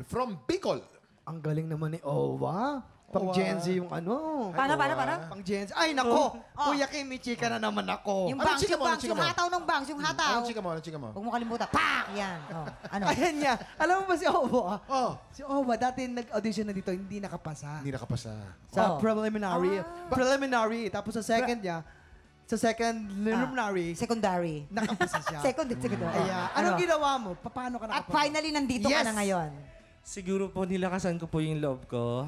from Bicol. Ang galing naman ni Owa. Pang Gen Z yung ano. Paano? Pang Gen Z. Ay, nako. Kuya Kim, may chika na naman ako. Yung Ano, bangs, chika yung mo, ano, bangs, chika yung mo? hataw ng bangs, yung hataw. Ano chika mo? Ano chika mo? Huwag mo kalimutan. Pak! Yan. Oh, ano? Ayan niya. Alam mo ba si Owa? Oh, Si Owa, dati nag-audition na dito, hindi nakapasa. hindi nakapasa. Sa Oh. preliminary. Preliminary. Tapos sa second niya, sa second preliminary, Secondary. nakapasa siya. Secondary. Kaya, anong ginawa mo? Paano ka At nakapasa? finally, nandito ka Yes. na ngayon. Siguro po nilakasan ko po yung love ko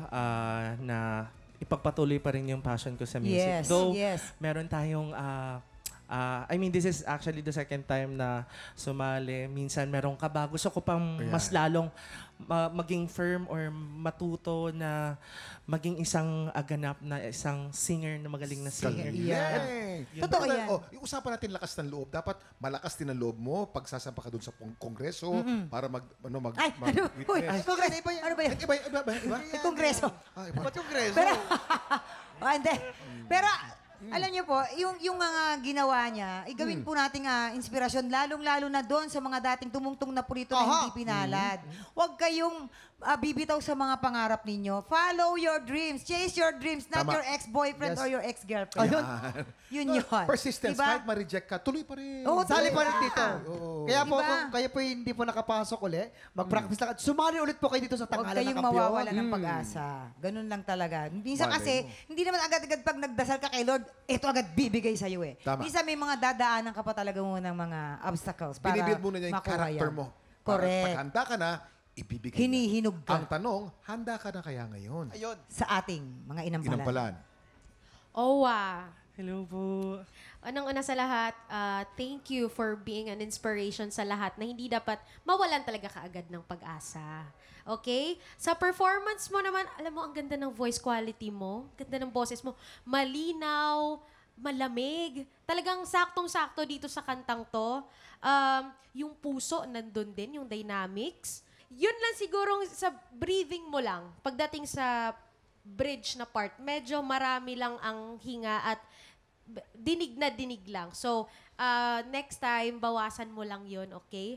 na ipagpatuloy pa rin yung passion ko sa music. Yes, Though, yes. meron tayong I mean, this is actually the second time na sumali. Minsan meron ka ba? Gusto ko pang mas lalong maging firm or matuto na maging isang aganap na isang singer na magaling na singer. Galing. Totoo Pero, yan. yung usapan natin lakas ng loob. Dapat malakas din ang loob mo pag sasampa ka doon sa kongreso para mag Ay, ano? Uy, witness. kongreso. Ano ba yun? Iba? May kongreso. Ba't yung Greso? Pero, hindi. Pero, alam niyo po, yung mga ginawa niya, igawin po nating inspirasyon, lalong-lalo na doon sa mga dating tumungtong na purito na hindi pinalad. Huwag kayong bibitaw sa mga pangarap ninyo. Follow your dreams. Chase your dreams, not Tama. your ex-boyfriend or your ex-girlfriend. Ayun. Yun yun. Persistence. Diba? Kahit ma-reject ka, tuloy pa rin. Oo, Sali pa rin Diba? dito. Oo. Kaya po, Diba? kung kayo po hindi po nakapasok ulit, mag-practice lang. Sumali ulit po kayo dito sa Huwag Tanghalan ng kayong Kampiyon. mawawalan ng pag-asa. Ganun lang talaga. Minsan Malay kasi, mo. hindi naman agad-agad pag nagdasal ka kay Lord, ito agad bibigay sa'yo eh. Tama. Minsan may mga dadaanan ka pa talaga muna ng mga obstacles para Binibuild muna niya yung makuha character yan. mo. Para Correct. Pag handa ka na, ibibigay Hinihinog niya. Ang ka tanong, handa ka na kaya ngayon? Ayun. sa ating mga inampalan. Inampalan. Owa. Hello po. Unang-una sa lahat, thank you for being an inspiration sa lahat na hindi dapat mawalan talaga kaagad ng pag-asa. Okay? Sa performance mo naman, alam mo, ang ganda ng voice quality mo, ganda ng boses mo, malinaw, malamig. Talagang saktong-sakto dito sa kantang to. Yung puso, nandun din, yung dynamics. Yun lang siguro sa breathing mo lang. Pagdating sa bridge na part, medyo marami lang ang hinga at dinig na dinig lang. So, next time, bawasan mo lang yun, okay?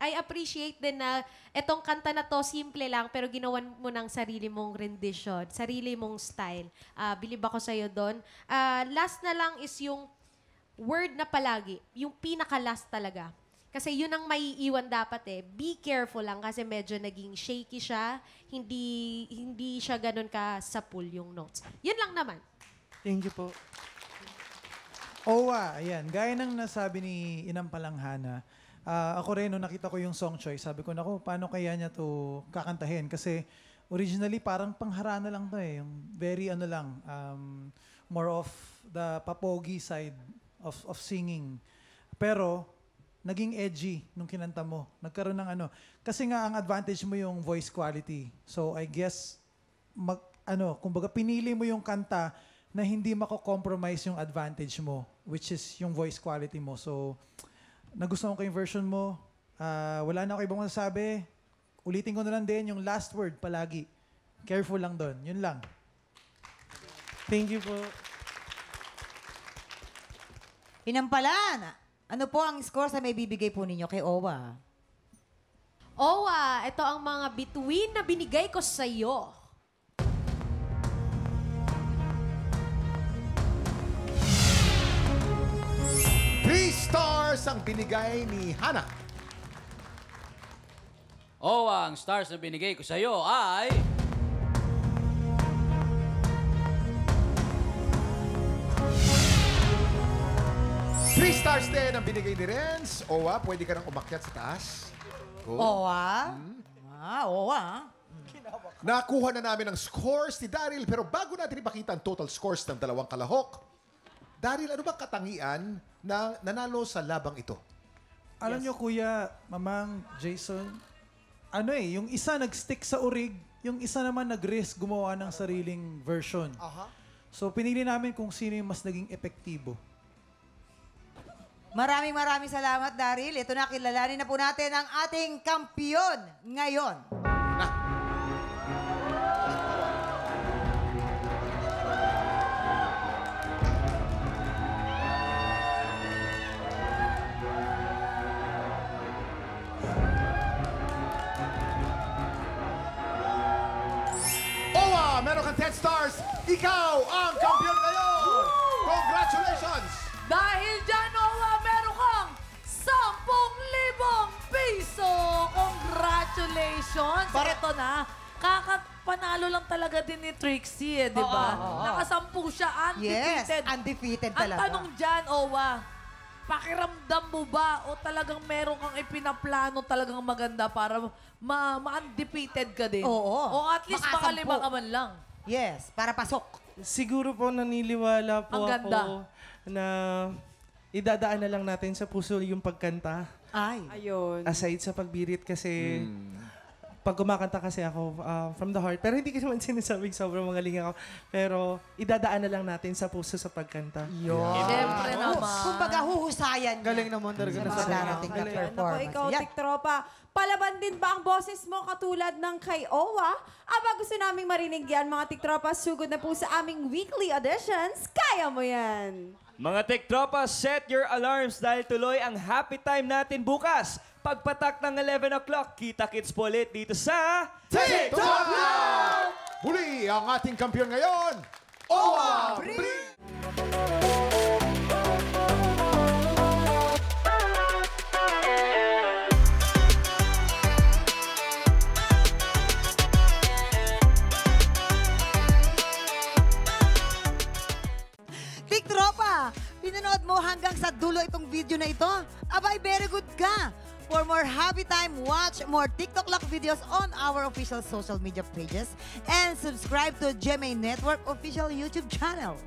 I appreciate din na etong kanta na to, simple lang, pero ginawan mo ng sarili mong rendition, sarili mong style. Bilib ako sa'yo doon. Last na lang is yung word na palagi, yung pinaka-last talaga. Kasi yun ang maiiwan dapat eh. Be careful lang kasi medyo naging shaky siya. Hindi siya ganun ka sa pool yung notes. Yun lang naman. Thank you po. Owa, ayan. Gaya ng nasabi ni Inampalang Hana, ako rin, nung nakita ko yung song choice, sabi ko, naku, paano kaya niya to kakantahin? Kasi originally, parang pangharana lang to eh. Yung very ano lang, more of the papogi side of singing. Pero, naging edgy nung kinanta mo. Nagkaroon ng ano. Kasi nga, ang advantage mo yung voice quality. So, I guess, kumbaga, pinili mo yung kanta na hindi mako-compromise yung advantage mo, which is yung voice quality mo. So, nagustuhan ko yung version mo. Wala na ako ibang masasabi. Ulitin ko na lang din yung last word palagi. Careful lang doon. Yun lang. Thank you po. Inampalan! Ano po ang score sa may bibigay po ninyo kay Owa? Owa, ito ang mga bituin na binigay ko sa'yo. $3 ang binigay ni Hana. Ang stars na binigay ko sa'yo ay... $3 din ang binigay ni Renz. Owa, pwede ka nang umakyat sa taas. Go. Owa? Owa. Nakuha na namin ang scores ni Daryl, pero bago natin ipakita ang total scores ng dalawang kalahok, Daryl, ano ba katangian na nanalo sa labang ito? Alam nyo, Kuya, Mamang, Jason, yung isa nag-stick sa urig, yung isa naman nag-risk gumawa ng sariling version. So, pinili namin kung sino yung mas naging epektibo. Maraming salamat, Daryl. Ito na, kilalanin na po natin ang ating kampiyon ngayon. Stars, ikaw ang kampiyon ngayon! Congratulations! Dahil dyan, Noah, meron kang 10,000 piso! Congratulations! Ito na, panalo lang talaga din ni Trixie, di ba? Nakasampu siya, Yes, undefeated. undefeated Ang talaga. tanong dyan, Owa, pakiramdam mo ba o talagang meron kang ipinaplano talagang maganda para ma-undefeated ka din? Oo. O at least baka Makasampu. 5 ka man lang. Yes, para pasok. Siguro po naniniwala po Ang ganda. ako na idadaan na lang natin sa puso yung pagkanta. Ay. Ayun. Aside sa pagbirit kasi pag kumakanta kasi ako from the heart. Pero hindi ko naman sinasabing sobrang magaling ako. Pero idadaan na lang natin sa puso sa pagkanta. Siyempre naman. Kumbaga, huhusayan niya. Galing naman talaga Sa na mga sa darating na Naku, performance. ikaw, Yan. tiktropa. Palaban din ba ang boses mo katulad ng kay Owa? Aba, gusto naming marinig yan, mga tiktropa. Sugod na po sa aming weekly auditions. Kaya mo yan! Mga tiktropa, set your alarms dahil tuloy ang happy time natin bukas. Pagpatak ng 11 o'clock, kita-kits po ulit dito sa... TikTok Live! Huli ang ating kampiyon ngayon, Owa Bri! Big Tropa, pinanood mo hanggang sa dulo itong video na ito? Abay, very good ka! For more happy time, watch more TikTok Lock videos on our official social media pages and subscribe to GMA Network official YouTube channel.